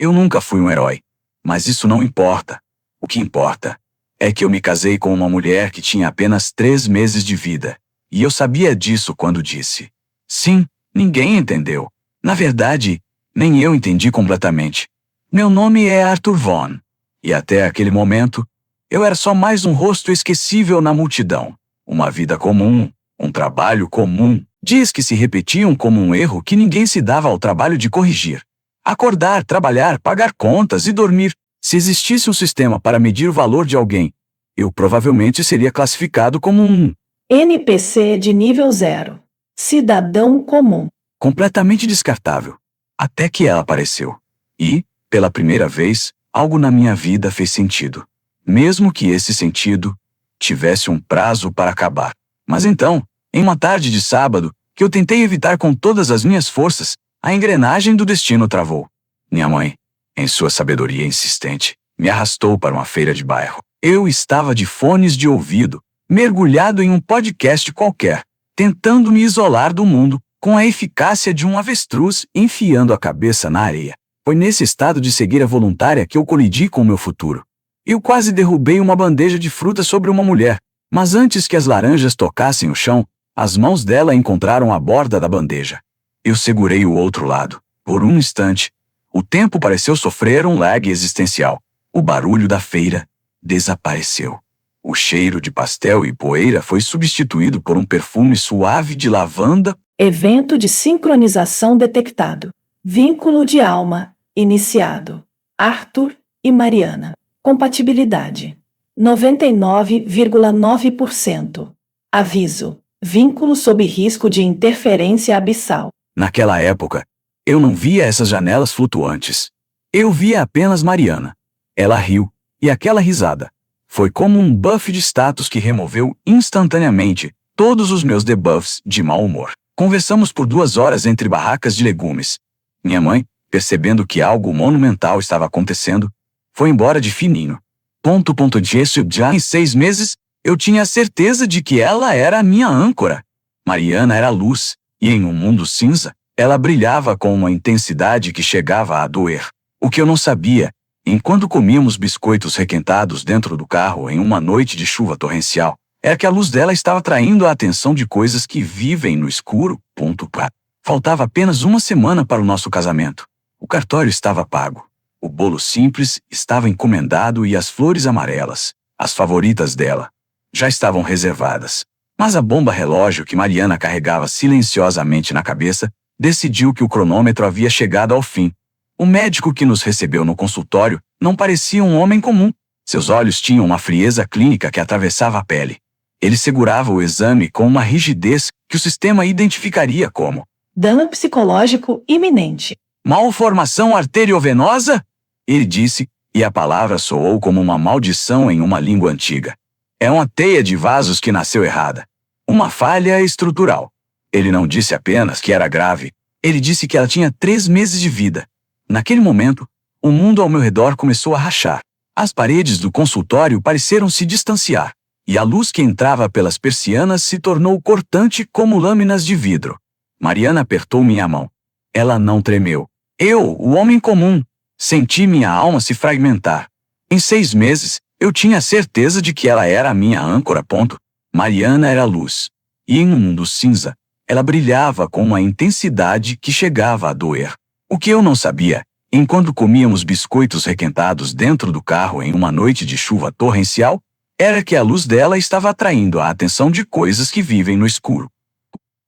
Eu nunca fui um herói. Mas isso não importa. O que importa é que eu me casei com uma mulher que tinha apenas 3 meses de vida. E eu sabia disso quando disse. Sim, ninguém entendeu. Na verdade, nem eu entendi completamente. Meu nome é Arthur Vaughn. E até aquele momento, eu era só mais um rosto esquecível na multidão. Uma vida comum, um trabalho comum. Dias que se repetiam como um erro que ninguém se dava ao trabalho de corrigir. Acordar, trabalhar, pagar contas e dormir. Se existisse um sistema para medir o valor de alguém, eu provavelmente seria classificado como um NPC de nível 0. Cidadão comum. completamente descartável. Até que ela apareceu. E, pela primeira vez, algo na minha vida fez sentido. Mesmo que esse sentido tivesse um prazo para acabar. Mas então, em uma tarde de sábado, que eu tentei evitar com todas as minhas forças, a engrenagem do destino travou. Minha mãe, em sua sabedoria insistente, me arrastou para uma feira de bairro. Eu estava de fones de ouvido, mergulhado em um podcast qualquer, tentando me isolar do mundo, com a eficácia de um avestruz enfiando a cabeça na areia. Foi nesse estado de cegueira voluntária que eu colidi com o meu futuro. Eu quase derrubei uma bandeja de fruta sobre uma mulher, mas antes que as laranjas tocassem o chão, as mãos dela encontraram a borda da bandeja. Eu segurei o outro lado. Por um instante, o tempo pareceu sofrer um lag existencial. O barulho da feira desapareceu. O cheiro de pastel e poeira foi substituído por um perfume suave de lavanda. Evento de sincronização detectado. Vínculo de alma iniciado. Arthur e Mariana. Compatibilidade 99,9%. Aviso: vínculo sob risco de interferência abissal. Naquela época, eu não via essas janelas flutuantes. Eu via apenas Mariana. Ela riu, e aquela risada foi como um buff de status que removeu instantaneamente todos os meus debuffs de mau humor. Conversamos por 2 horas entre barracas de legumes. Minha mãe, percebendo que algo monumental estava acontecendo, foi embora de fininho. Disso já em 6 meses, eu tinha a certeza de que ela era a minha âncora. Mariana era a luz, e em um mundo cinza, ela brilhava com uma intensidade que chegava a doer. O que eu não sabia, enquanto comíamos biscoitos requentados dentro do carro em uma noite de chuva torrencial, era que a luz dela estava atraindo a atenção de coisas que vivem no escuro. Faltava apenas uma semana para o nosso casamento. O cartório estava pago. O bolo simples estava encomendado e as flores amarelas, as favoritas dela, já estavam reservadas. Mas a bomba relógio que Mariana carregava silenciosamente na cabeça decidiu que o cronômetro havia chegado ao fim. O médico que nos recebeu no consultório não parecia um homem comum. Seus olhos tinham uma frieza clínica que atravessava a pele. Ele segurava o exame com uma rigidez que o sistema identificaria como dano psicológico iminente. malformação arteriovenosa? Ele disse, e a palavra soou como uma maldição em uma língua antiga. É uma teia de vasos que nasceu errada. Uma falha estrutural. Ele não disse apenas que era grave, ele disse que ela tinha 3 meses de vida. Naquele momento, o mundo ao meu redor começou a rachar. As paredes do consultório pareceram se distanciar, e a luz que entrava pelas persianas se tornou cortante como lâminas de vidro. Mariana apertou minha mão. Ela não tremeu. Eu, o homem comum, senti minha alma se fragmentar. Em 6 meses, eu tinha certeza de que ela era a minha âncora. Mariana era luz. E em um mundo cinza, ela brilhava com uma intensidade que chegava a doer. O que eu não sabia, enquanto comíamos biscoitos requentados dentro do carro em uma noite de chuva torrencial, era que a luz dela estava atraindo a atenção de coisas que vivem no escuro.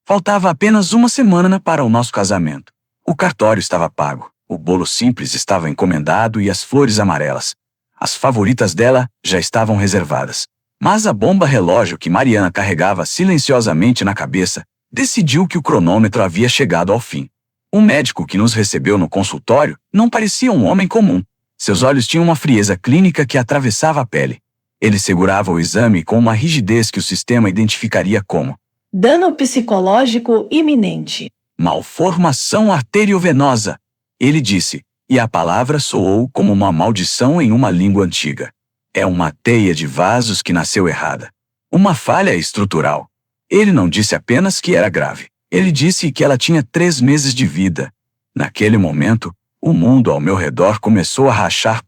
Faltava apenas uma semana para o nosso casamento. O cartório estava pago, o bolo simples estava encomendado e as flores amarelas, as favoritas dela, já estavam reservadas. Mas a bomba relógio que Mariana carregava silenciosamente na cabeça decidiu que o cronômetro havia chegado ao fim. O médico que nos recebeu no consultório não parecia um homem comum. Seus olhos tinham uma frieza clínica que atravessava a pele. Ele segurava o exame com uma rigidez que o sistema identificaria como dano psicológico iminente. malformação arteriovenosa. Ele disse, e a palavra soou como uma maldição em uma língua antiga. É uma teia de vasos que nasceu errada. Uma falha estrutural. Ele não disse apenas que era grave. Ele disse que ela tinha 3 meses de vida. Naquele momento, O mundo ao meu redor começou a rachar.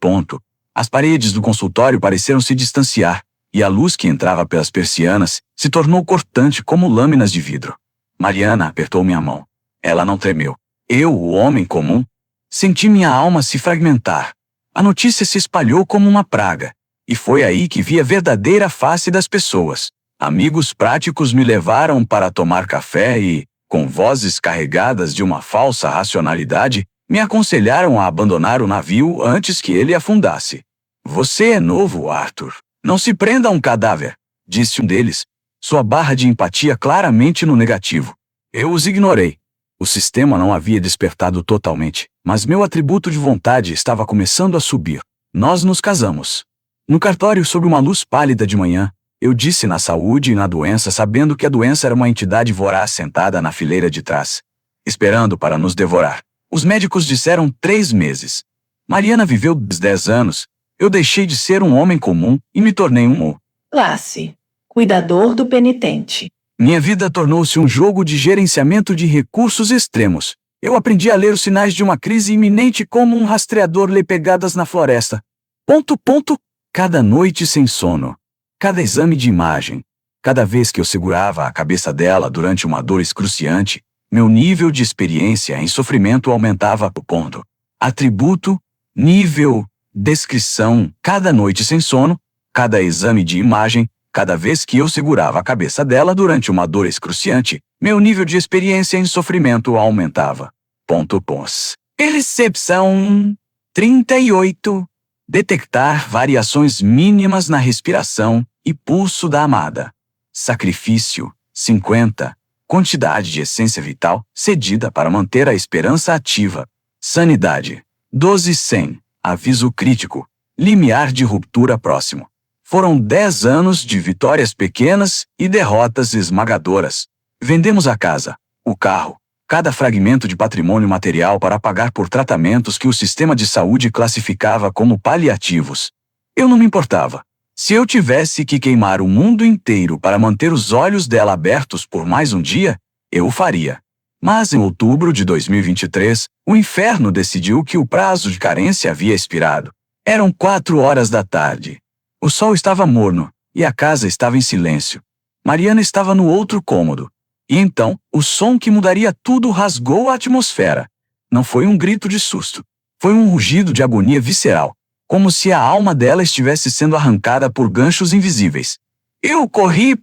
As paredes do consultório pareceram se distanciar, e a luz que entrava pelas persianas se tornou cortante como lâminas de vidro. Mariana apertou minha mão. Ela não tremeu. Eu, o homem comum, senti minha alma se fragmentar. A notícia se espalhou como uma praga, e foi aí que vi a verdadeira face das pessoas. Amigos práticos me levaram para tomar café e, com vozes carregadas de uma falsa racionalidade, me aconselharam a abandonar o navio antes que ele afundasse. Você é novo, Arthur. Não se prenda a um cadáver, disse um deles, sua barra de empatia claramente no negativo. Eu os ignorei. O sistema não havia despertado totalmente, mas meu atributo de vontade estava começando a subir. Nós nos casamos. No cartório, sob uma luz pálida de manhã, eu disse na saúde e na doença, sabendo que a doença era uma entidade voraz sentada na fileira de trás, esperando para nos devorar. Os médicos disseram 3 meses. Mariana viveu 10 anos. Eu deixei de ser um homem comum e me tornei um Classe. Cuidador do penitente. Minha vida tornou-se um jogo de gerenciamento de recursos extremos. Eu aprendi a ler os sinais de uma crise iminente como um rastreador lê pegadas na floresta. Cada noite sem sono. Cada exame de imagem. Cada vez que eu segurava a cabeça dela durante uma dor excruciante, meu nível de experiência em sofrimento aumentava. Atributo, nível, descrição. Cada noite sem sono, cada exame de imagem, cada vez que eu segurava a cabeça dela durante uma dor excruciante, meu nível de experiência em sofrimento aumentava. Percepção 38. Detectar variações mínimas na respiração e pulso da amada. Sacrifício 50. Quantidade de essência vital cedida para manter a esperança ativa. Sanidade 12/100. Aviso crítico. Limiar de ruptura próximo. Foram 10 anos de vitórias pequenas e derrotas esmagadoras. Vendemos a casa, o carro, cada fragmento de patrimônio material para pagar por tratamentos que o sistema de saúde classificava como paliativos. Eu não me importava. Se eu tivesse que queimar o mundo inteiro para manter os olhos dela abertos por mais um dia, eu o faria. Mas em outubro de 2023, o inferno decidiu que o prazo de carência havia expirado. Eram 4 horas da tarde. O sol estava morno, e a casa estava em silêncio. Mariana estava no outro cômodo. E então, o som que mudaria tudo rasgou a atmosfera. Não foi um grito de susto. Foi um rugido de agonia visceral, como se a alma dela estivesse sendo arrancada por ganchos invisíveis. Eu corri.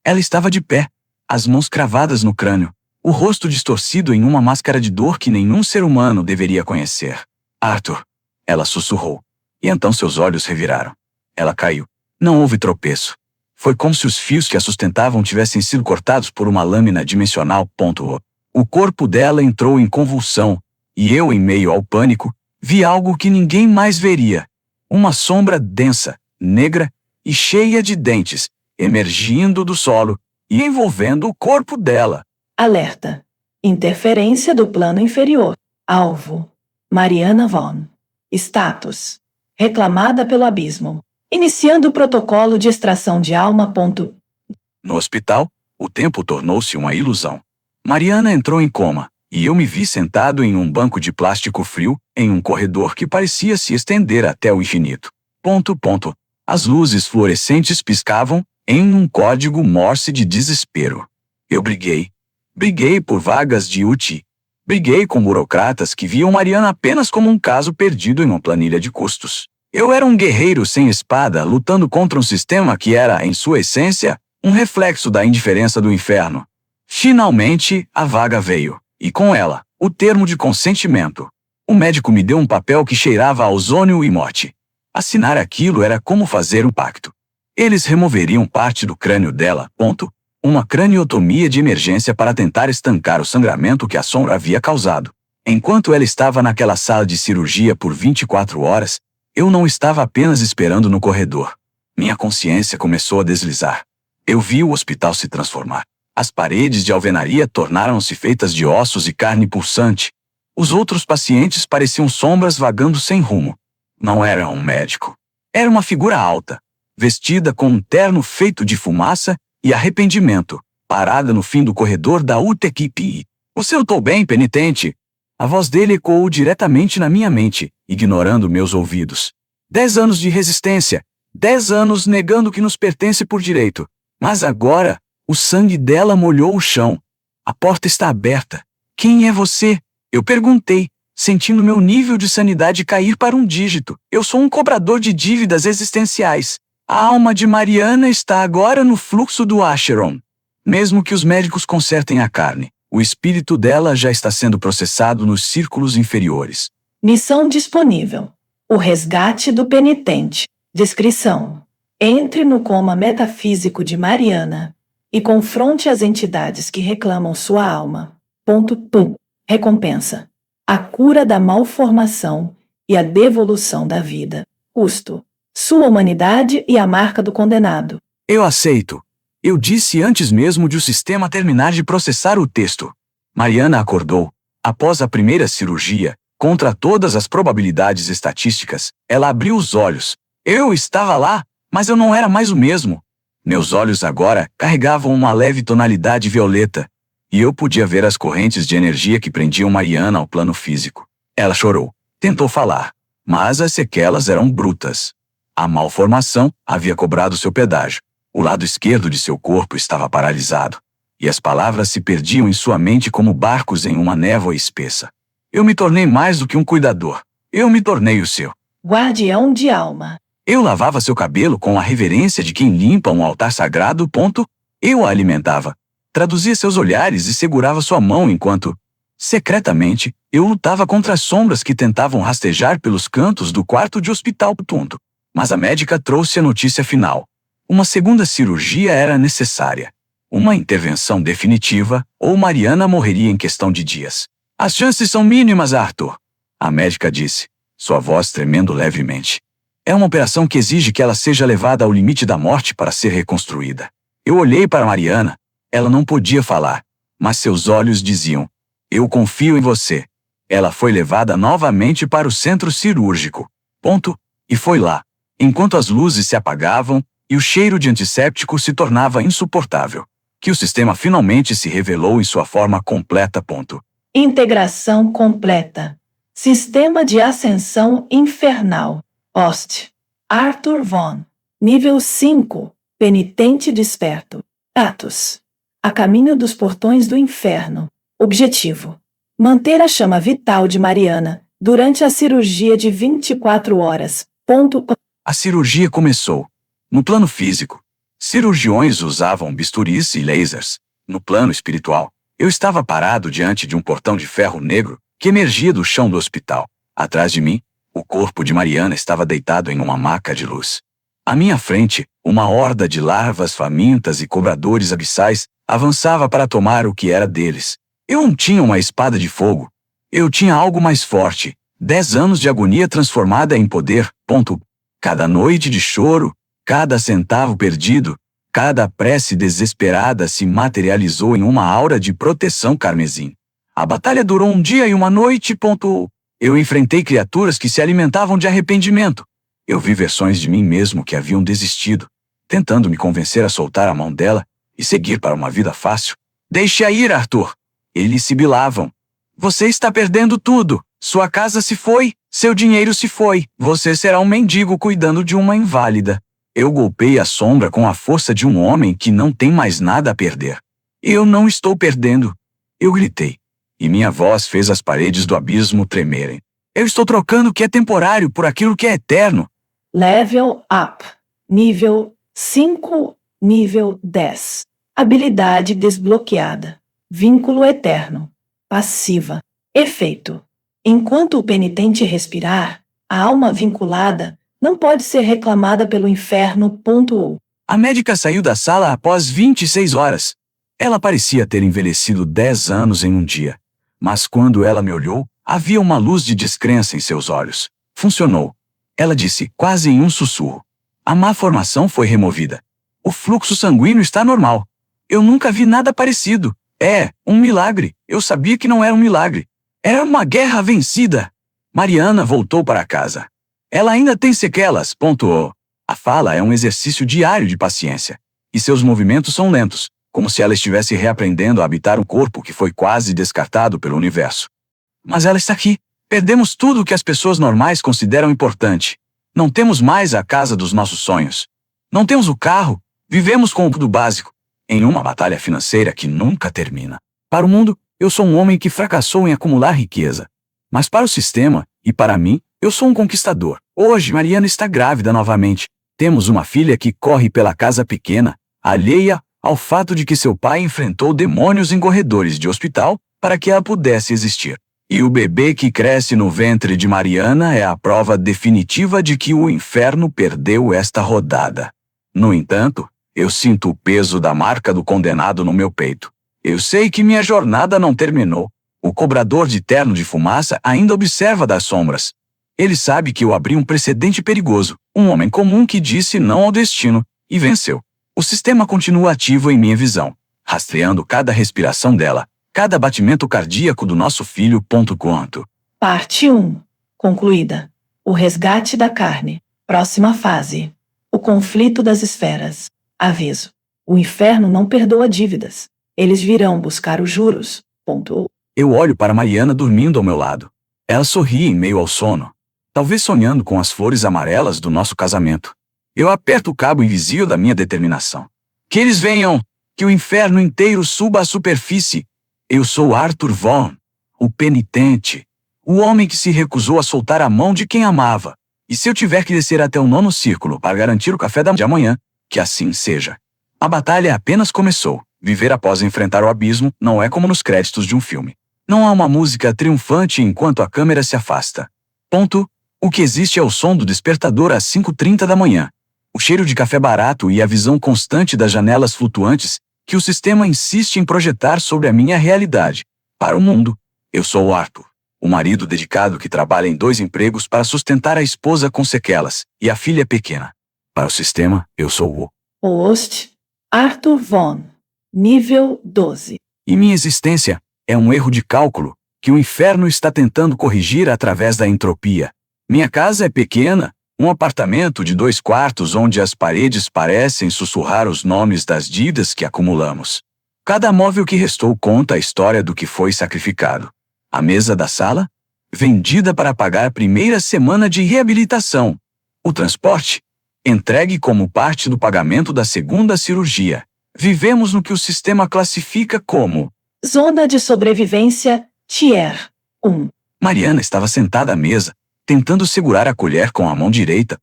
Ela estava de pé, as mãos cravadas no crânio, o rosto distorcido em uma máscara de dor que nenhum ser humano deveria conhecer. Arthur, ela sussurrou. E então seus olhos reviraram. Ela caiu. Não houve tropeço. Foi como se os fios que a sustentavam tivessem sido cortados por uma lâmina dimensional. O corpo dela entrou em convulsão, e eu, em meio ao pânico, vi algo que ninguém mais veria. Uma sombra densa, negra e cheia de dentes, emergindo do solo e envolvendo o corpo dela. Alerta. Interferência do plano inferior. Alvo. Mariana Vaughn. Status. Reclamada pelo abismo. Iniciando o protocolo de extração de alma. No hospital, o tempo tornou-se uma ilusão. Mariana entrou em coma, e eu me vi sentado em um banco de plástico frio, em um corredor que parecia se estender até o infinito. As luzes fluorescentes piscavam, em um código Morse de desespero. Eu briguei. Briguei por vagas de UTI. Briguei com burocratas que viam Mariana apenas como um caso perdido em uma planilha de custos. Eu era um guerreiro sem espada lutando contra um sistema que era, em sua essência, um reflexo da indiferença do inferno. Finalmente, a vaga veio, e com ela, o termo de consentimento. O médico me deu um papel que cheirava a ozônio e morte. Assinar aquilo era como fazer um pacto. Eles removeriam parte do crânio dela. Uma craniotomia de emergência para tentar estancar o sangramento que a sombra havia causado. Enquanto ela estava naquela sala de cirurgia por 24 horas, eu não estava apenas esperando no corredor. Minha consciência começou a deslizar. Eu vi o hospital se transformar. As paredes de alvenaria tornaram-se feitas de ossos e carne pulsante. Os outros pacientes pareciam sombras vagando sem rumo. Não era um médico. Era uma figura alta, vestida com um terno feito de fumaça e arrependimento, parada no fim do corredor da UTQI. Você lutou bem, penitente? A voz dele ecoou diretamente na minha mente, ignorando meus ouvidos. 10 anos de resistência, 10 anos negando o que nos pertence por direito. Mas agora, o sangue dela molhou o chão. A porta está aberta. Quem é você? Eu perguntei, sentindo meu nível de sanidade cair para um dígito. Eu sou um cobrador de dívidas existenciais. A alma de Mariana está agora no fluxo do Acheron. Mesmo que os médicos consertem a carne, o espírito dela já está sendo processado nos círculos inferiores. Missão disponível. O resgate do penitente. Descrição. Entre no coma metafísico de Mariana e confronte as entidades que reclamam sua alma. Pum. Recompensa. A cura da malformação e a devolução da vida. Custo. Sua humanidade e a marca do condenado. Eu aceito. Eu disse antes mesmo de o sistema terminar de processar o texto. Mariana acordou. Após a primeira cirurgia, contra todas as probabilidades estatísticas, ela abriu os olhos. Eu estava lá, mas eu não era mais o mesmo. Meus olhos agora carregavam uma leve tonalidade violeta, e eu podia ver as correntes de energia que prendiam Mariana ao plano físico. Ela chorou, tentou falar, mas as sequelas eram brutas. A malformação havia cobrado seu pedágio. O lado esquerdo de seu corpo estava paralisado, e as palavras se perdiam em sua mente como barcos em uma névoa espessa. Eu me tornei mais do que um cuidador. Eu me tornei o seu guardião de alma. Eu lavava seu cabelo com a reverência de quem limpa um altar sagrado. Eu a alimentava. Traduzia seus olhares e segurava sua mão enquanto, secretamente, eu lutava contra as sombras que tentavam rastejar pelos cantos do quarto de hospital. Mas a médica trouxe a notícia final. Uma segunda cirurgia era necessária. Uma intervenção definitiva, ou Mariana morreria em questão de dias. As chances são mínimas, Arthur. A médica disse, sua voz tremendo levemente. É uma operação que exige que ela seja levada ao limite da morte para ser reconstruída. Eu olhei para Mariana. Ela não podia falar, mas seus olhos diziam, eu confio em você. Ela foi levada novamente para o centro cirúrgico. E foi lá, enquanto as luzes se apagavam e o cheiro de antisséptico se tornava insuportável, que o sistema finalmente se revelou em sua forma completa. Integração completa. Sistema de ascensão infernal. Host. Arthur Von. Nível 5. Penitente desperto. Atos. A caminho dos portões do inferno. Objetivo. Manter a chama vital de Mariana durante a cirurgia de 24 horas. A cirurgia começou. No plano físico, cirurgiões usavam bisturis e lasers. No plano espiritual, eu estava parado diante de um portão de ferro negro que emergia do chão do hospital. Atrás de mim, o corpo de Mariana estava deitado em uma maca de luz. À minha frente, uma horda de larvas famintas e cobradores abissais avançava para tomar o que era deles. Eu não tinha uma espada de fogo. Eu tinha algo mais forte. 10 anos de agonia transformada em poder. Cada noite de choro, cada centavo perdido, cada prece desesperada se materializou em uma aura de proteção carmesim. A batalha durou um dia e uma noite. Eu enfrentei criaturas que se alimentavam de arrependimento. Eu vi versões de mim mesmo que haviam desistido, tentando me convencer a soltar a mão dela e seguir para uma vida fácil. Deixe-a ir, Arthur. Eles sibilavam. Você está perdendo tudo. Sua casa se foi, seu dinheiro se foi. Você será um mendigo cuidando de uma inválida. Eu golpeei a sombra com a força de um homem que não tem mais nada a perder. Eu não estou perdendo. Eu gritei. E minha voz fez as paredes do abismo tremerem. Eu estou trocando o que é temporário por aquilo que é eterno. Level up. Nível 5, nível 10. Habilidade desbloqueada. Vínculo eterno. Passiva. Efeito. Enquanto o penitente respirar, a alma vinculada não pode ser reclamada pelo inferno. A médica saiu da sala após 26 horas. Ela parecia ter envelhecido 10 anos em um dia. Mas quando ela me olhou, havia uma luz de descrença em seus olhos. Funcionou. Ela disse, quase em um sussurro. A má formação foi removida. O fluxo sanguíneo está normal. Eu nunca vi nada parecido. É um milagre. Eu sabia que não era um milagre. Era uma guerra vencida. Mariana voltou para casa. Ela ainda tem sequelas. A fala é um exercício diário de paciência. E seus movimentos são lentos, como se ela estivesse reaprendendo a habitar um corpo que foi quase descartado pelo universo. Mas ela está aqui. Perdemos tudo o que as pessoas normais consideram importante. Não temos mais a casa dos nossos sonhos. Não temos o carro. Vivemos com o do básico, em uma batalha financeira que nunca termina. Para o mundo, eu sou um homem que fracassou em acumular riqueza. Mas para o sistema, e para mim, eu sou um conquistador. Hoje, Mariana está grávida novamente. Temos uma filha que corre pela casa pequena, alheia ao fato de que seu pai enfrentou demônios em corredores de hospital para que ela pudesse existir. E o bebê que cresce no ventre de Mariana é a prova definitiva de que o inferno perdeu esta rodada. No entanto, eu sinto o peso da marca do condenado no meu peito. Eu sei que minha jornada não terminou. O cobrador de terno de fumaça ainda observa das sombras. Ele sabe que eu abri um precedente perigoso, um homem comum que disse não ao destino, e venceu. O sistema continua ativo em minha visão, rastreando cada respiração dela, cada batimento cardíaco do nosso filho. Quanto. Parte 1. Concluída. O resgate da carne. Próxima fase. O conflito das esferas. Aviso. O inferno não perdoa dívidas. Eles virão buscar os juros. Eu olho para Mariana dormindo ao meu lado. Ela sorri em meio ao sono, talvez sonhando com as flores amarelas do nosso casamento. Eu aperto o cabo invisível da minha determinação. Que eles venham! Que o inferno inteiro suba à superfície! Eu sou Arthur Vaughan, o penitente, o homem que se recusou a soltar a mão de quem amava. E se eu tiver que descer até o 9º círculo para garantir o café de amanhã, que assim seja. A batalha apenas começou. Viver após enfrentar o abismo não é como nos créditos de um filme. Não há uma música triunfante enquanto a câmera se afasta. O que existe é o som do despertador às 5h30 da manhã, o cheiro de café barato e a visão constante das janelas flutuantes que o sistema insiste em projetar sobre a minha realidade. Para o mundo, eu sou o Arthur, o marido dedicado que trabalha em 2 empregos para sustentar a esposa com sequelas e a filha pequena. Para o sistema, eu sou o host, Arthur Vaughan, nível 12. E minha existência é um erro de cálculo que o inferno está tentando corrigir através da entropia. Minha casa é pequena, um apartamento de 2 quartos onde as paredes parecem sussurrar os nomes das dívidas que acumulamos. Cada móvel que restou conta a história do que foi sacrificado. A mesa da sala? Vendida para pagar a primeira semana de reabilitação. O transporte? Entregue como parte do pagamento da 2ª cirurgia. Vivemos no que o sistema classifica como Zona de sobrevivência, Tier 1. Mariana estava sentada à mesa, tentando segurar a colher com a mão direita.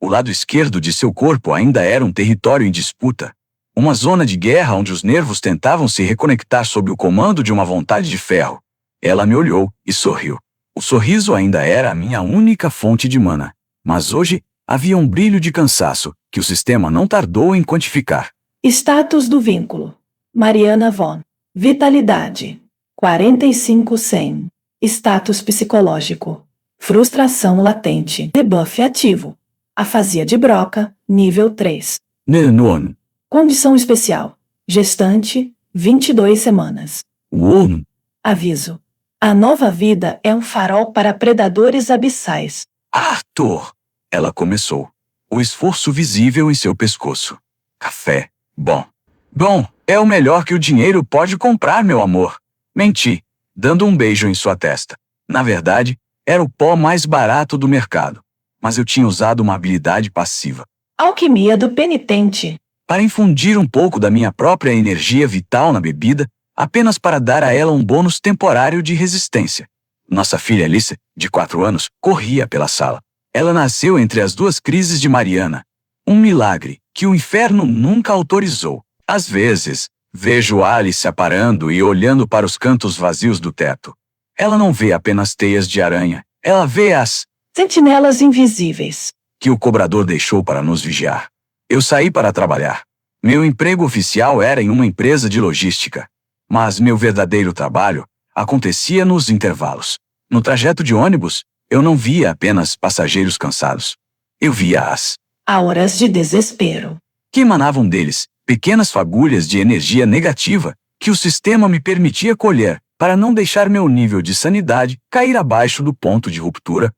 O lado esquerdo de seu corpo ainda era um território em disputa. Uma zona de guerra onde os nervos tentavam se reconectar sob o comando de uma vontade de ferro. Ela me olhou e sorriu. O sorriso ainda era a minha única fonte de mana. Mas hoje, havia um brilho de cansaço que o sistema não tardou em quantificar. Status do vínculo. Mariana Vaughan. Vitalidade. 45/100. Status psicológico. Frustração latente. Debuff ativo. Afasia de Broca, nível 3. Nenon. Condição especial. Gestante, 22 semanas. Won. Aviso. A nova vida é um farol para predadores abissais. Arthur! Ela começou. O esforço visível em seu pescoço. Café. Bom. Bom, é o melhor que o dinheiro pode comprar, meu amor. Menti, dando um beijo em sua testa. Na verdade, era o pó mais barato do mercado. Mas eu tinha usado uma habilidade passiva. Alquimia do penitente. Para infundir um pouco da minha própria energia vital na bebida, apenas para dar a ela um bônus temporário de resistência. Nossa filha Alice, de 4 anos, corria pela sala. Ela nasceu entre as 2 crises de Mariana. Um milagre que o inferno nunca autorizou. Às vezes, vejo Alice aparando e olhando para os cantos vazios do teto. Ela não vê apenas teias de aranha. Ela vê as sentinelas invisíveis que o cobrador deixou para nos vigiar. Eu saí para trabalhar. Meu emprego oficial era em uma empresa de logística. Mas meu verdadeiro trabalho acontecia nos intervalos. No trajeto de ônibus, eu não via apenas passageiros cansados. Eu via as auras de desespero que emanavam deles, pequenas fagulhas de energia negativa que o sistema me permitia colher para não deixar meu nível de sanidade cair abaixo do ponto de ruptura.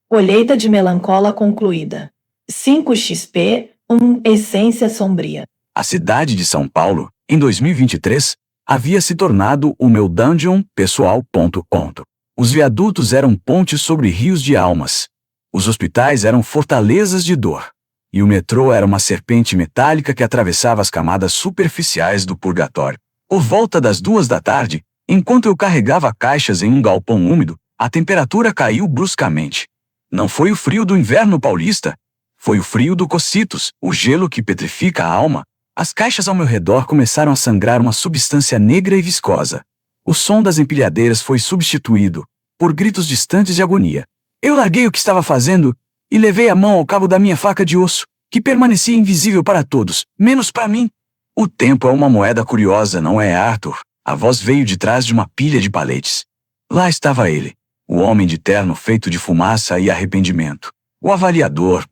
Colheita de melancola concluída. 5 XP, 1 Essência sombria. A cidade de São Paulo, em 2023, havia se tornado o meu dungeon pessoal. Os viadutos eram pontes sobre rios de almas. Os hospitais eram fortalezas de dor. E o metrô era uma serpente metálica que atravessava as camadas superficiais do purgatório. Por volta das 2 da tarde, enquanto eu carregava caixas em um galpão úmido, a temperatura caiu bruscamente. Não foi o frio do inverno paulista, foi o frio do Cocytus, o gelo que petrifica a alma. As caixas ao meu redor começaram a sangrar uma substância negra e viscosa. O som das empilhadeiras foi substituído por gritos distantes de agonia. Eu larguei o que estava fazendo e levei a mão ao cabo da minha faca de osso, que permanecia invisível para todos, menos para mim. O tempo é uma moeda curiosa, não é, Arthur? A voz veio de trás de uma pilha de paletes. Lá estava ele, o homem de terno feito de fumaça e arrependimento. O avaliador.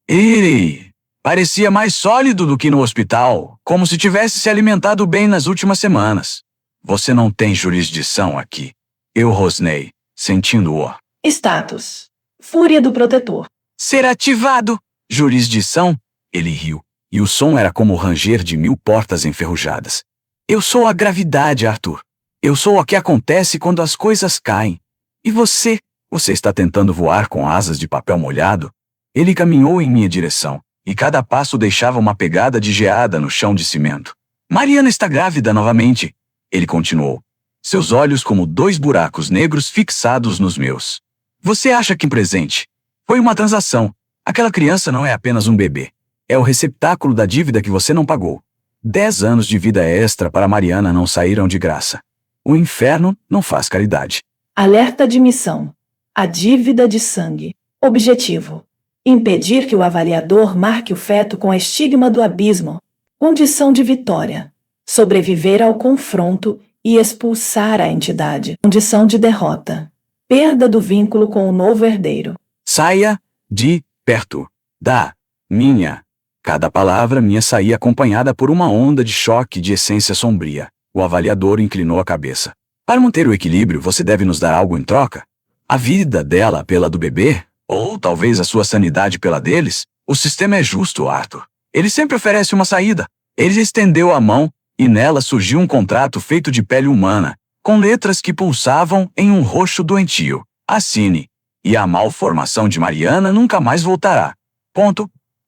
Ele parecia mais sólido do que no hospital, como se tivesse se alimentado bem nas últimas semanas. Você não tem jurisdição aqui. Eu rosnei, sentindo-o. Status. Fúria do protetor. Ser ativado. Jurisdição? Ele riu, e o som era como o ranger de 1000 portas enferrujadas. Eu sou a gravidade, Arthur. Eu sou o que acontece quando as coisas caem. E você? Você está tentando voar com asas de papel molhado? Ele caminhou em minha direção, e cada passo deixava uma pegada de geada no chão de cimento. Mariana está grávida novamente. Ele continuou, seus olhos como 2 buracos negros fixados nos meus. Você acha que presente? Foi uma transação. Aquela criança não é apenas um bebê. É o receptáculo da dívida que você não pagou. 10 anos de vida extra para Mariana não saíram de graça. O inferno não faz caridade. Alerta de missão. A dívida de sangue. Objetivo. Impedir que o avaliador marque o feto com a estigma do abismo. Condição de vitória. Sobreviver ao confronto e expulsar a entidade. Condição de derrota. Perda do vínculo com o novo herdeiro. Saia de perto da minha. Cada palavra minha saía acompanhada por uma onda de choque de essência sombria. O avaliador inclinou a cabeça. Para manter o equilíbrio, você deve nos dar algo em troca? A vida dela pela do bebê? Ou talvez a sua sanidade pela deles? O sistema é justo, Arthur. Ele sempre oferece uma saída. Ele estendeu a mão, e nela surgiu um contrato feito de pele humana, com letras que pulsavam em um roxo doentio. Assine. E a malformação de Mariana nunca mais voltará.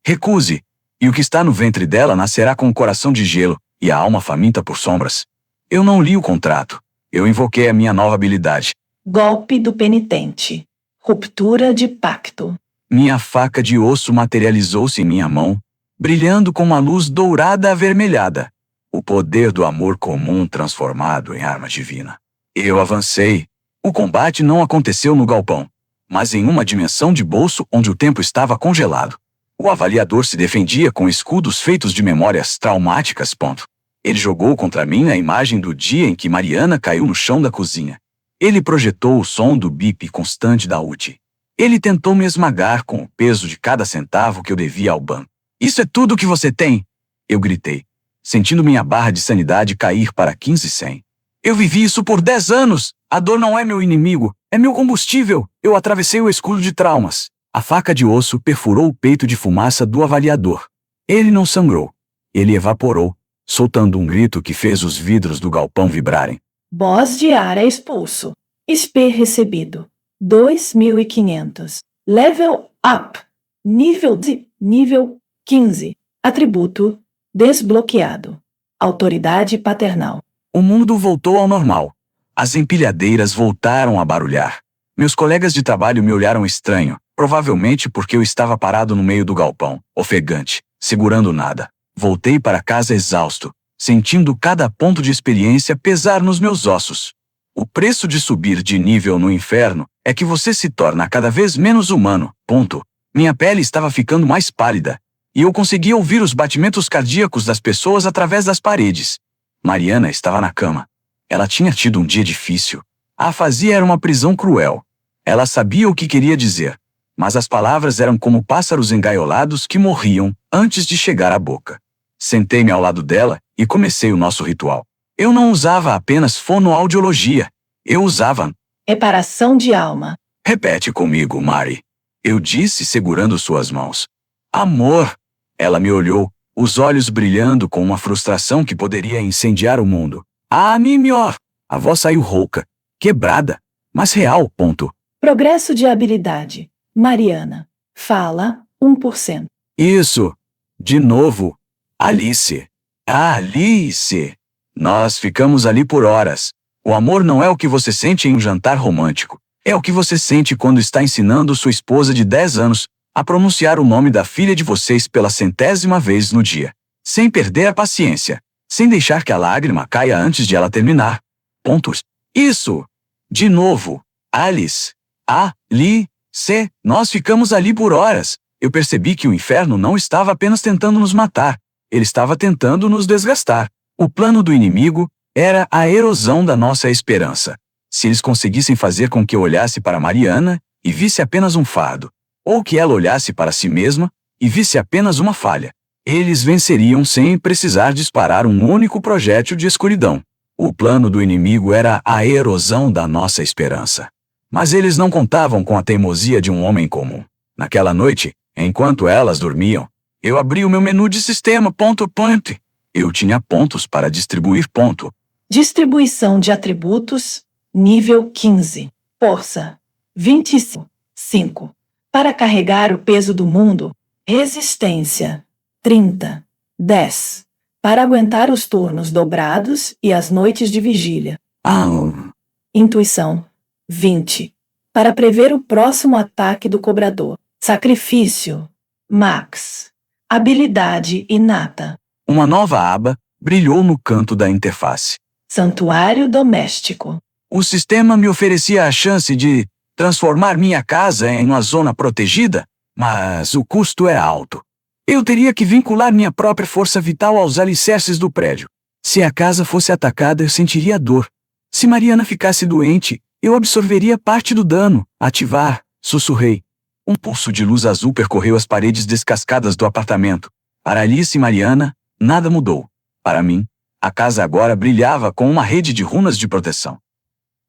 Recuse. E o que está no ventre dela nascerá com o coração de gelo e a alma faminta por sombras. Eu não li o contrato. Eu invoquei a minha nova habilidade. Golpe do penitente. Ruptura de pacto. Minha faca de osso materializou-se em minha mão, brilhando com uma luz dourada avermelhada. O poder do amor comum transformado em arma divina. Eu avancei. O combate não aconteceu no galpão, mas em uma dimensão de bolso onde o tempo estava congelado. O avaliador se defendia com escudos feitos de memórias traumáticas. Ele jogou contra mim a imagem do dia em que Mariana caiu no chão da cozinha. Ele projetou o som do bip constante da UTI. Ele tentou me esmagar com o peso de cada centavo que eu devia ao banco. Isso é tudo que você tem? Eu gritei, sentindo minha barra de sanidade cair para 15,100. Eu vivi isso por 10 anos! A dor não é meu inimigo, é meu combustível! Eu atravessei o escudo de traumas. A faca de osso perfurou o peito de fumaça do avaliador. Ele não sangrou. Ele evaporou, soltando um grito que fez os vidros do galpão vibrarem. Boss de ar é expulso. SP recebido. 2.500. Level up. Nível 15. Atributo desbloqueado. Autoridade paternal. O mundo voltou ao normal. As empilhadeiras voltaram a barulhar. Meus colegas de trabalho me olharam estranho, provavelmente porque eu estava parado no meio do galpão, ofegante, segurando nada. Voltei para casa exausto, sentindo cada ponto de experiência pesar nos meus ossos. O preço de subir de nível no inferno é que você se torna cada vez menos humano. Minha pele estava ficando mais pálida, e eu conseguia ouvir os batimentos cardíacos das pessoas através das paredes. Mariana estava na cama. Ela tinha tido um dia difícil. A afasia era uma prisão cruel. Ela sabia o que queria dizer, mas as palavras eram como pássaros engaiolados que morriam antes de chegar à boca. Sentei-me ao lado dela e comecei o nosso ritual. Eu não usava apenas fonoaudiologia. Eu usava... Reparação de alma. Repete comigo, Mari. Eu disse segurando suas mãos. Amor. Ela me olhou, os olhos brilhando com uma frustração que poderia incendiar o mundo. Mimior! A voz saiu rouca, quebrada, mas real. Progresso de habilidade. Mariana. Fala, 1%. Isso. De novo. Alice. Alice. Nós ficamos ali por horas. O amor não é o que você sente em um jantar romântico. É o que você sente quando está ensinando sua esposa de 10 anos a pronunciar o nome da filha de vocês pela 100ª vez no dia. Sem perder a paciência. Sem deixar que a lágrima caia antes de ela terminar. Pontos. Isso. De novo. Alice. Alice. Nós ficamos ali por horas. Eu percebi que o inferno não estava apenas tentando nos matar. Ele estava tentando nos desgastar. O plano do inimigo era a erosão da nossa esperança. Se eles conseguissem fazer com que eu olhasse para Mariana e visse apenas um fardo, ou que ela olhasse para si mesma e visse apenas uma falha, eles venceriam sem precisar disparar um único projétil de escuridão. O plano do inimigo era a erosão da nossa esperança. Mas eles não contavam com a teimosia de um homem comum. Naquela noite, enquanto elas dormiam, eu abri o meu menu de sistema. Eu tinha pontos para distribuir. Distribuição de atributos, nível 15. Força, 25. Para carregar o peso do mundo, resistência, 30. 10. Para aguentar os turnos dobrados e as noites de vigília. Intuição, 20. Para prever o próximo ataque do cobrador. Sacrifício, max. Habilidade inata. Uma nova aba brilhou no canto da interface. Santuário doméstico. O sistema me oferecia a chance de transformar minha casa em uma zona protegida, mas o custo é alto. Eu teria que vincular minha própria força vital aos alicerces do prédio. Se a casa fosse atacada, eu sentiria dor. Se Mariana ficasse doente, eu absorveria parte do dano. Ativar, sussurrei. Um pulso de luz azul percorreu as paredes descascadas do apartamento. Para Alice e Mariana, nada mudou. Para mim, a casa agora brilhava com uma rede de runas de proteção.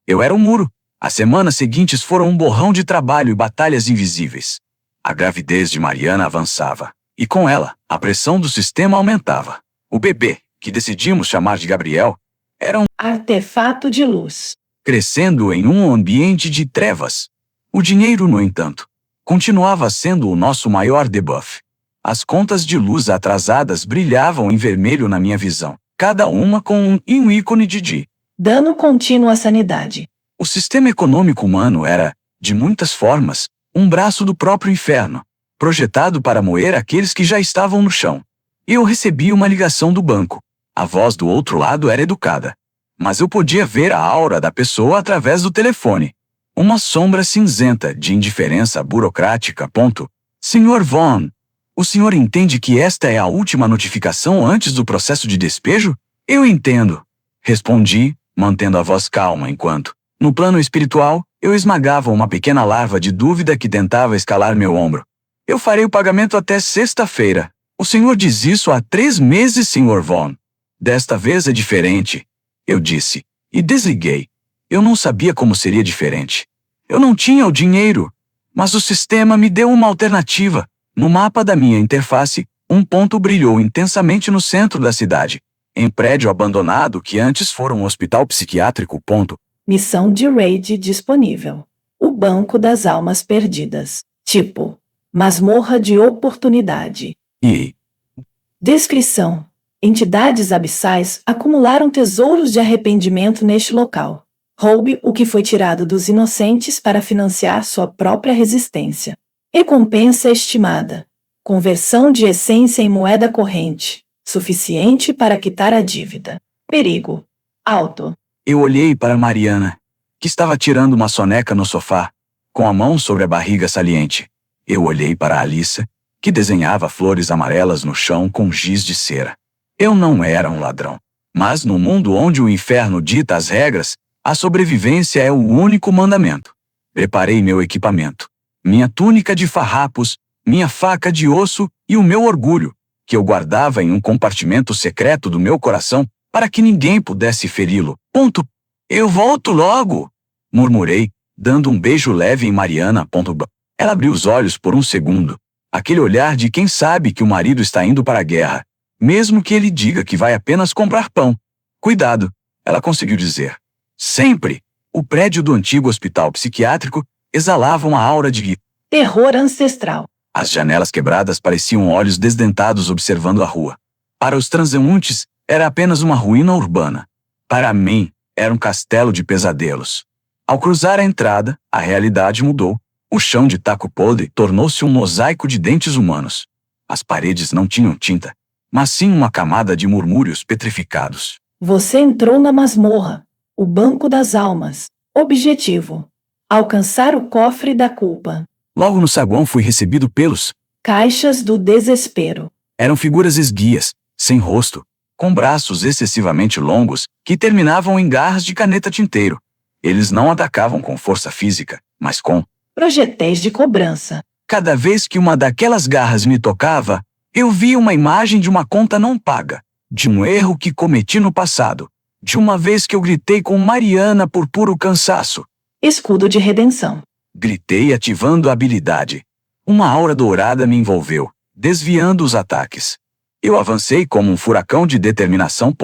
Eu era um muro. As semanas seguintes foram um borrão de trabalho e batalhas invisíveis. A gravidez de Mariana avançava. E com ela, a pressão do sistema aumentava. O bebê, que decidimos chamar de Gabriel, era um artefato de luz, crescendo em um ambiente de trevas. O dinheiro, no entanto, continuava sendo o nosso maior debuff. As contas de luz atrasadas brilhavam em vermelho na minha visão, cada uma com um ícone de dano contínuo à sanidade. O sistema econômico humano era, de muitas formas, um braço do próprio inferno, projetado para moer aqueles que já estavam no chão. Eu recebi uma ligação do banco. A voz do outro lado era educada. Mas eu podia ver a aura da pessoa através do telefone. Uma sombra cinzenta de indiferença burocrática. Sr. Vaughn, o senhor entende que esta é a última notificação antes do processo de despejo? Eu entendo. Respondi, mantendo a voz calma enquanto, no plano espiritual, eu esmagava uma pequena larva de dúvida que tentava escalar meu ombro. Eu farei o pagamento até sexta-feira. O senhor diz isso há 3 meses, Sr. Vaughn. Desta vez é diferente, eu disse, e desliguei. Eu não sabia como seria diferente. Eu não tinha o dinheiro, mas o sistema me deu uma alternativa. No mapa da minha interface, um ponto brilhou intensamente no centro da cidade, em prédio abandonado que antes fora um hospital psiquiátrico. Missão de raid disponível. O Banco das Almas Perdidas. Tipo, masmorra de oportunidade. E descrição. Entidades abissais acumularam tesouros de arrependimento neste local. Roube o que foi tirado dos inocentes para financiar sua própria resistência. Recompensa estimada. Conversão de essência em moeda corrente, suficiente para quitar a dívida. Perigo. Alto. Eu olhei para Mariana, que estava tirando uma soneca no sofá, com a mão sobre a barriga saliente. Eu olhei para Alice, que desenhava flores amarelas no chão com giz de cera. Eu não era um ladrão. Mas no mundo onde o inferno dita as regras, a sobrevivência é o único mandamento. Preparei meu equipamento. Minha túnica de farrapos, minha faca de osso e o meu orgulho, que eu guardava em um compartimento secreto do meu coração para que ninguém pudesse feri-lo. Eu volto logo, murmurei, dando um beijo leve em Mariana. Ela abriu os olhos por um segundo. Aquele olhar de quem sabe que o marido está indo para a guerra, mesmo que ele diga que vai apenas comprar pão. Cuidado, Ela conseguiu dizer. Sempre. O prédio do antigo hospital psiquiátrico exalava uma aura de terror ancestral. As janelas quebradas pareciam olhos desdentados observando a rua. Para os transeuntes, era apenas uma ruína urbana. Para mim, era um castelo de pesadelos. Ao cruzar a entrada, a realidade mudou. O chão de taco podre tornou-se um mosaico de dentes humanos. As paredes não tinham tinta, mas sim uma camada de murmúrios petrificados. Você entrou na masmorra, o banco das almas. Objetivo: alcançar o cofre da culpa. Logo no saguão fui recebido pelos caixas do desespero. Eram figuras esguias, sem rosto, com braços excessivamente longos que terminavam em garras de caneta tinteiro. Eles não atacavam com força física, mas com projéteis de cobrança. Cada vez que uma daquelas garras me tocava, eu via uma imagem de uma conta não paga, de um erro que cometi no passado, de uma vez que eu gritei com Mariana por puro cansaço. Escudo de redenção. Gritei ativando a habilidade. Uma aura dourada me envolveu, desviando os ataques. Eu avancei como um furacão de determinação.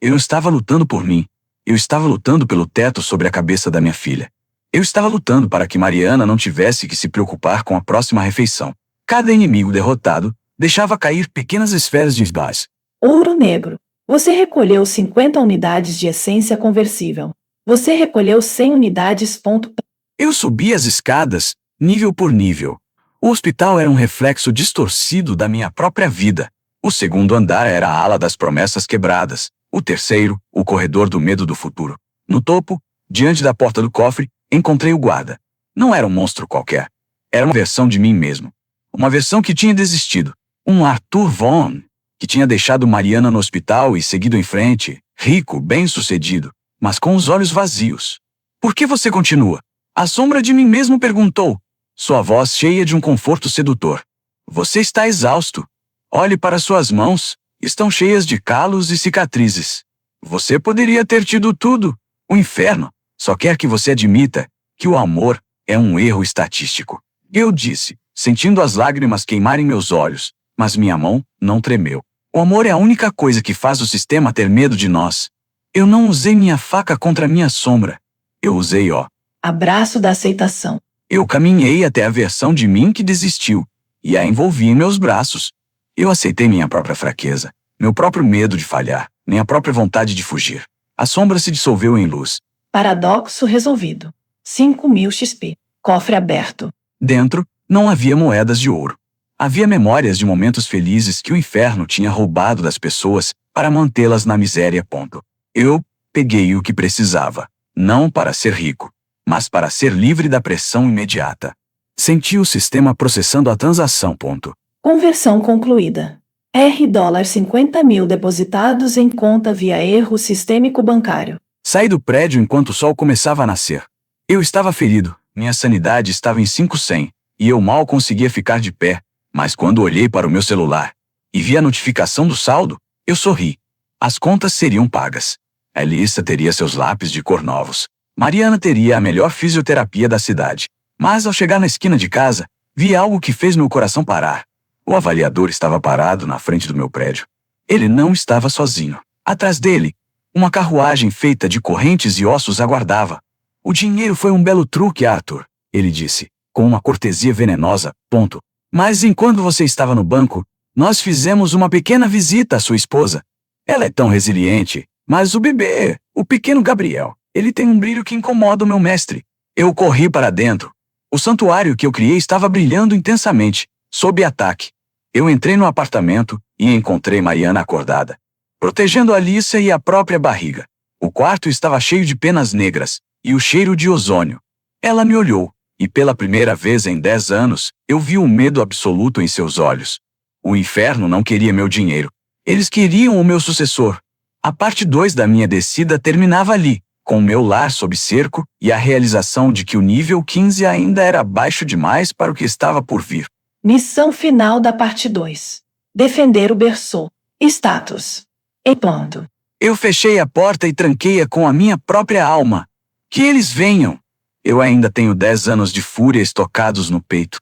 Eu estava lutando por mim. Eu estava lutando pelo teto sobre a cabeça da minha filha. Eu estava lutando para que Mariana não tivesse que se preocupar com a próxima refeição. Cada inimigo derrotado deixava cair pequenas esferas de gás. Ouro negro. Você recolheu 50 unidades de essência conversível. Você recolheu 100 unidades. Eu subi as escadas, nível por nível. O hospital era um reflexo distorcido da minha própria vida. O segundo andar era a ala das promessas quebradas. O terceiro, o corredor do medo do futuro. No topo, diante da porta do cofre, encontrei o guarda. Não era um monstro qualquer. Era uma versão de mim mesmo. Uma versão que tinha desistido. Um Arthur Von, que tinha deixado Mariana no hospital e seguido em frente, rico, bem-sucedido, mas com os olhos vazios. Por que você continua? A sombra de mim mesmo perguntou, sua voz cheia de um conforto sedutor. Você está exausto. Olhe para suas mãos, estão cheias de calos e cicatrizes. Você poderia ter tido tudo. O inferno só quer que você admita que o amor é um erro estatístico. Eu disse, sentindo as lágrimas queimarem meus olhos, mas minha mão não tremeu. O amor é a única coisa que faz o sistema ter medo de nós. Eu não usei minha faca contra minha sombra. Eu usei abraço da aceitação. Eu caminhei até a versão de mim que desistiu, e a envolvi em meus braços. Eu aceitei minha própria fraqueza, meu próprio medo de falhar, minha própria vontade de fugir. A sombra se dissolveu em luz. Paradoxo resolvido. 5.000 XP. Cofre aberto. Dentro, não havia moedas de ouro. Havia memórias de momentos felizes que o inferno tinha roubado das pessoas para mantê-las na miséria. Eu peguei o que precisava, não para ser rico, mas para ser livre da pressão imediata. Senti o sistema processando a transação. Conversão concluída. $50.000 depositados em conta via erro sistêmico bancário. Saí do prédio enquanto o sol começava a nascer. Eu estava ferido, minha sanidade estava em 500, e eu mal conseguia ficar de pé, mas quando olhei para o meu celular e vi a notificação do saldo, eu sorri. As contas seriam pagas. A Elissa teria seus lápis de cor novos. Mariana teria a melhor fisioterapia da cidade. Mas ao chegar na esquina de casa, vi algo que fez meu coração parar. O avaliador estava parado na frente do meu prédio. Ele não estava sozinho. Atrás dele, uma carruagem feita de correntes e ossos aguardava. O dinheiro foi um belo truque, Arthur, ele disse, com uma cortesia venenosa. Mas enquanto você estava no banco, nós fizemos uma pequena visita à sua esposa. Ela é tão resiliente, mas o bebê, o pequeno Gabriel, ele tem um brilho que incomoda o meu mestre. Eu corri para dentro. O santuário que eu criei estava brilhando intensamente, sob ataque. Eu entrei no apartamento e encontrei Mariana acordada, protegendo Alissa e a própria barriga. O quarto estava cheio de penas negras e o cheiro de ozônio. Ela me olhou, e pela primeira vez em 10 anos, eu vi um medo absoluto em seus olhos. O inferno não queria meu dinheiro. Eles queriam o meu sucessor. A parte 2 da minha descida terminava ali, com o meu lar sob cerco e a realização de que o nível 15 ainda era baixo demais para o que estava por vir. Missão final da parte 2. Defender o berço. Status. Epondo. Eu fechei a porta e tranquei-a com a minha própria alma. Que eles venham. Eu ainda tenho 10 anos de fúria estocados no peito.